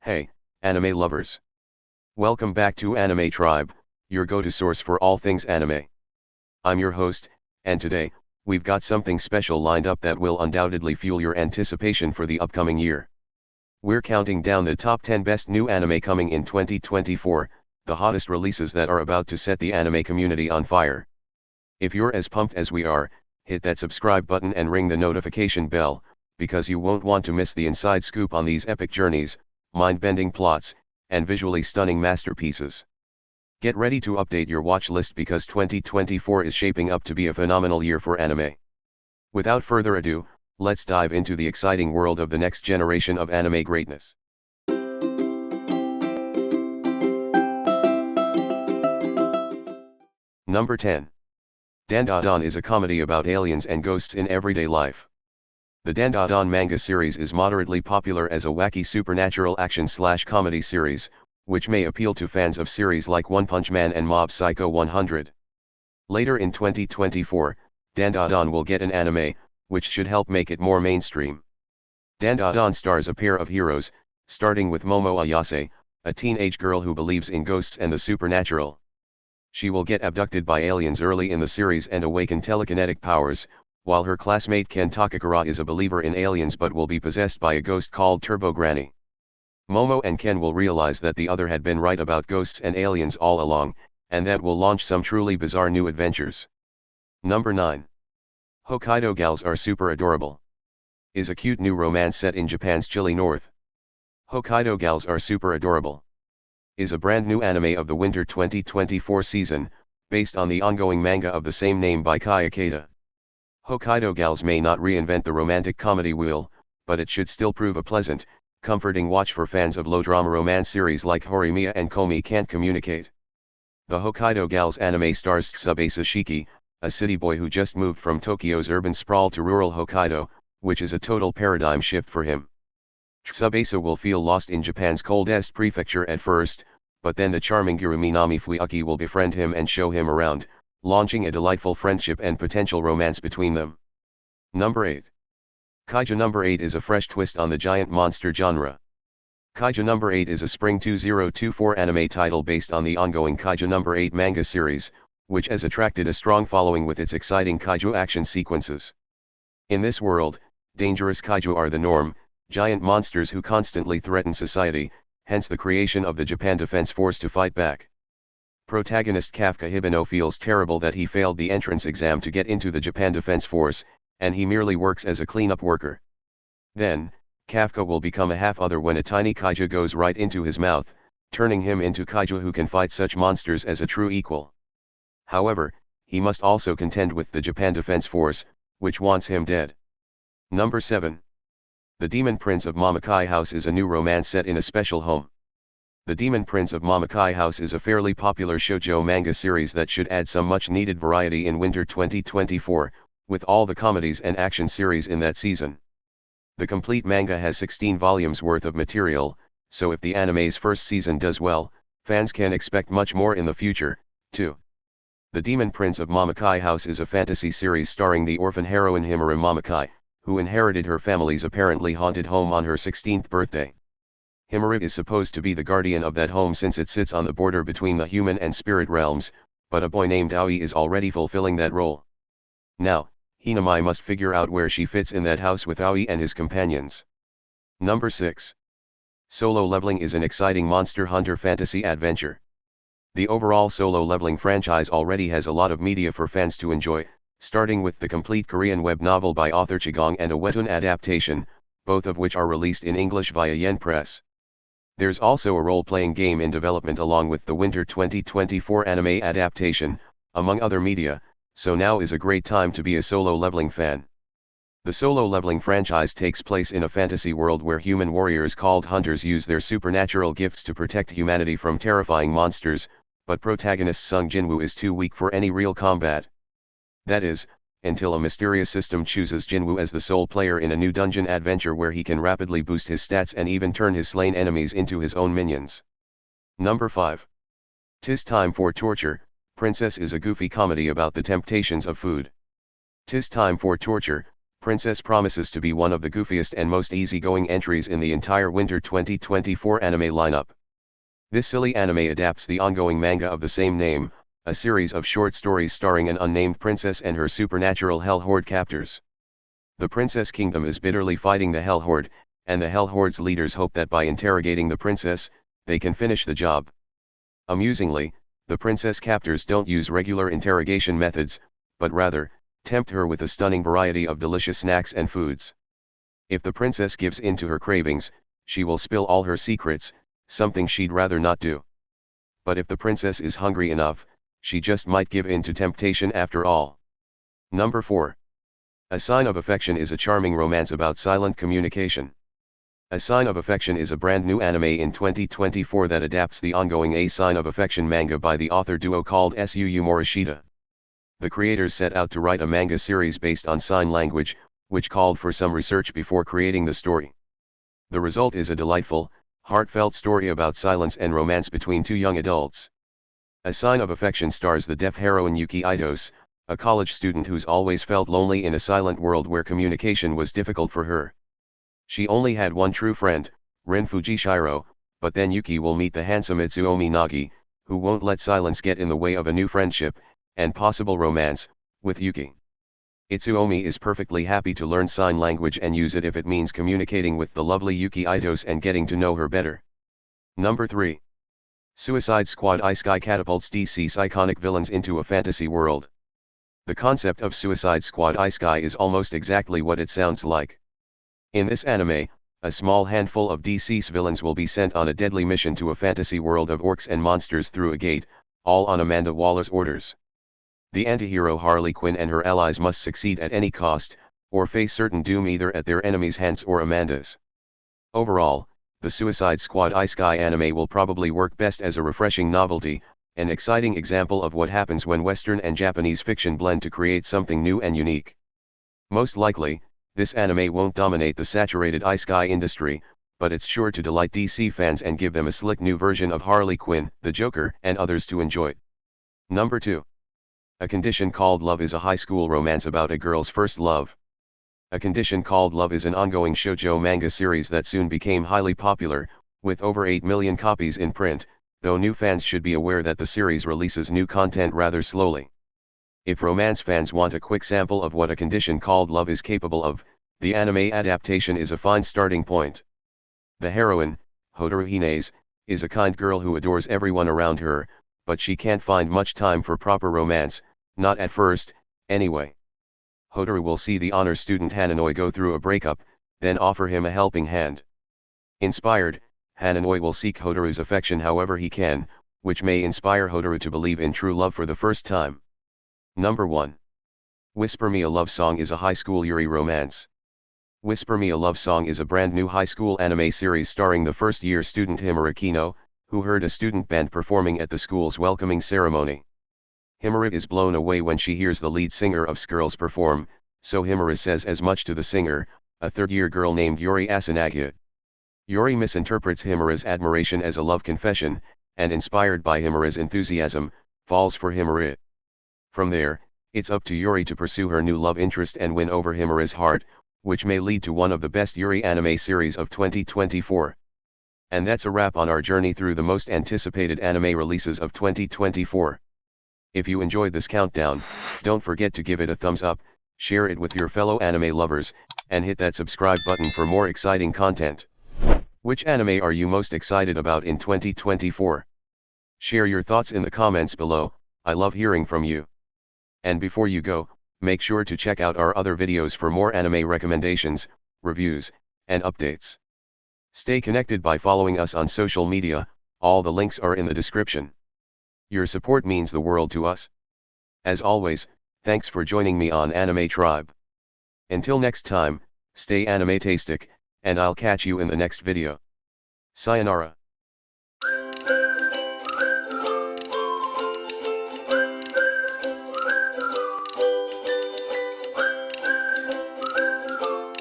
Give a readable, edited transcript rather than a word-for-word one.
Hey, anime lovers. Welcome back to Anime Tribe, your go-to source for all things anime. I'm your host, and today, we've got something special lined up that will undoubtedly fuel your anticipation for the upcoming year. We're counting down the top 10 best new anime coming in 2024, the hottest releases that are about to set the anime community on fire. If you're as pumped as we are, hit that subscribe button and ring the notification bell, because you won't want to miss the inside scoop on these epic journeys, mind-bending plots, and visually stunning masterpieces. Get ready to update your watch list because 2024 is shaping up to be a phenomenal year for anime. Without further ado, let's dive into the exciting world of the next generation of anime greatness. Number 10. Dandadan is a comedy about aliens and ghosts in everyday life. The Dandadan manga series is moderately popular as a wacky supernatural action/comedy series, which may appeal to fans of series like One Punch Man and Mob Psycho 100. Later in 2024, Dandadan will get an anime, which should help make it more mainstream. Dandadan stars a pair of heroes, starting with Momo Ayase, a teenage girl who believes in ghosts and the supernatural. She will get abducted by aliens early in the series and awaken telekinetic powers, while her classmate Ken Takakura is a believer in aliens but will be possessed by a ghost called Turbo Granny. Momo and Ken will realize that the other had been right about ghosts and aliens all along, and that will launch some truly bizarre new adventures. Number 9. Hokkaido Gals Are Super Adorable is a cute new romance set in Japan's chilly north. Hokkaido Gals Are Super Adorable is a brand new anime of the winter 2024 season, based on the ongoing manga of the same name by Kai Ikeda. Hokkaido Gals may not reinvent the romantic comedy wheel, but it should still prove a pleasant, comforting watch for fans of low-drama romance series like Horimiya and Komi Can't Communicate. The Hokkaido Gals anime stars Tsubasa Shiki, a city boy who just moved from Tokyo's urban sprawl to rural Hokkaido, which is a total paradigm shift for him. Tsubasa will feel lost in Japan's coldest prefecture at first, but then the charming Guru Minami Fuyuki will befriend him and show him around, launching a delightful friendship and potential romance between them. Number 8. Kaiju Number 8 is a fresh twist on the giant monster genre. Kaiju Number 8 is a spring 2024 anime title based on the ongoing Kaiju Number 8 manga series, which has attracted a strong following with its exciting kaiju action sequences. In this world, dangerous kaiju are the norm, giant monsters who constantly threaten society, hence the creation of the Japan Defense Force to fight back. Protagonist Kafka Hibino feels terrible that he failed the entrance exam to get into the Japan Defense Force, and he merely works as a cleanup worker. Then, Kafka will become a half-other when a tiny kaiju goes right into his mouth, turning him into kaiju who can fight such monsters as a true equal. However, he must also contend with the Japan Defense Force, which wants him dead. Number 7. The Demon Prince of Mamakai House is a new romance set in a special home. The Demon Prince of Mamakai House is a fairly popular shoujo manga series that should add some much-needed variety in winter 2024, with all the comedies and action series in that season. The complete manga has 16 volumes worth of material, so if the anime's first season does well, fans can expect much more in the future, too. The Demon Prince of Mamakai House is a fantasy series starring the orphan heroine Himura Mamakai, who inherited her family's apparently haunted home on her 16th birthday. Himura is supposed to be the guardian of that home since it sits on the border between the human and spirit realms, but a boy named Aoi is already fulfilling that role. Now, Hinamai must figure out where she fits in that house with Aoi and his companions. Number 6. Solo Leveling is an exciting monster hunter fantasy adventure. The overall Solo Leveling franchise already has a lot of media for fans to enjoy, starting with the complete Korean web novel by author Chigong and a webtoon adaptation, both of which are released in English via Yen Press. There's also a role-playing game in development along with the winter 2024 anime adaptation, among other media, so now is a great time to be a Solo Leveling fan. The Solo Leveling franchise takes place in a fantasy world where human warriors called hunters use their supernatural gifts to protect humanity from terrifying monsters, but protagonist Sung Jinwoo is too weak for any real combat. That is, until a mysterious system chooses Jinwoo as the sole player in a new dungeon adventure where he can rapidly boost his stats and even turn his slain enemies into his own minions. Number 5. 'Tis Time for Torture, Princess is a goofy comedy about the temptations of food. 'Tis Time for Torture, Princess promises to be one of the goofiest and most easygoing entries in the entire winter 2024 anime lineup. This silly anime adapts the ongoing manga of the same name, a series of short stories starring an unnamed princess and her supernatural Hell Horde captors. The Princess Kingdom is bitterly fighting the Hell Horde, and the Hell Horde's leaders hope that by interrogating the princess, they can finish the job. Amusingly, the princess captors don't use regular interrogation methods, but rather, tempt her with a stunning variety of delicious snacks and foods. If the princess gives in to her cravings, she will spill all her secrets, something she'd rather not do. But if the princess is hungry enough, she just might give in to temptation after all. Number 4. A Sign of Affection is a charming romance about silent communication. A Sign of Affection is a brand new anime in 2024 that adapts the ongoing A Sign of Affection manga by the author duo called Suyu Morishita. The creators set out to write a manga series based on sign language, which called for some research before creating the story. The result is a delightful, heartfelt story about silence and romance between two young adults. A Sign of Affection stars the deaf heroine Yuki Eidos, a college student who's always felt lonely in a silent world where communication was difficult for her. She only had one true friend, Rin Fujishiro, but then Yuki will meet the handsome Itsuomi Nagi, who won't let silence get in the way of a new friendship, and possible romance, with Yuki. Itsuomi is perfectly happy to learn sign language and use it if it means communicating with the lovely Yuki Eidos and getting to know her better. Number 3. Suicide Squad Isekai catapults DC's iconic villains into a fantasy world. The concept of Suicide Squad Isekai is almost exactly what it sounds like. In this anime, a small handful of DC's villains will be sent on a deadly mission to a fantasy world of orcs and monsters through a gate, all on Amanda Waller's orders. The antihero Harley Quinn and her allies must succeed at any cost, or face certain doom either at their enemies' hands or Amanda's. Overall, the Suicide Squad Isekai anime will probably work best as a refreshing novelty, an exciting example of what happens when Western and Japanese fiction blend to create something new and unique. Most likely, this anime won't dominate the saturated isekai industry, but it's sure to delight DC fans and give them a slick new version of Harley Quinn, the Joker, and others to enjoy. Number 2. A Condition Called Love is a high school romance about a girl's first love. A Condition Called Love is an ongoing shoujo manga series that soon became highly popular, with over 8 million copies in print, though new fans should be aware that the series releases new content rather slowly. If romance fans want a quick sample of what A Condition Called Love is capable of, the anime adaptation is a fine starting point. The heroine, Hotaru Hinase, is a kind girl who adores everyone around her, but she can't find much time for proper romance, not at first, anyway. Hotaru will see the honor student Hananoi go through a breakup, then offer him a helping hand. Inspired, Hananoi will seek Hotaru's affection however he can, which may inspire Hotaru to believe in true love for the first time. Number 1. Whisper Me a Love Song is a high school yuri romance. Whisper Me a Love Song is a brand new high school anime series starring the first-year student Himura Kino, who heard a student band performing at the school's welcoming ceremony. Himura is blown away when she hears the lead singer of Skirls perform, so Himura says as much to the singer, a third-year girl named Yuri Asanagi. Yuri misinterprets Himura's admiration as a love confession, and inspired by Himura's enthusiasm, falls for Himura. From there, it's up to Yuri to pursue her new love interest and win over Himura's heart, which may lead to one of the best yuri anime series of 2024. And that's a wrap on our journey through the most anticipated anime releases of 2024. If you enjoyed this countdown, don't forget to give it a thumbs up, share it with your fellow anime lovers, and hit that subscribe button for more exciting content. Which anime are you most excited about in 2024? Share your thoughts in the comments below, I love hearing from you. And before you go, make sure to check out our other videos for more anime recommendations, reviews, and updates. Stay connected by following us on social media, all the links are in the description. Your support means the world to us. As always, thanks for joining me on Anime Tribe. Until next time, stay anime-tastic, and I'll catch you in the next video. Sayonara.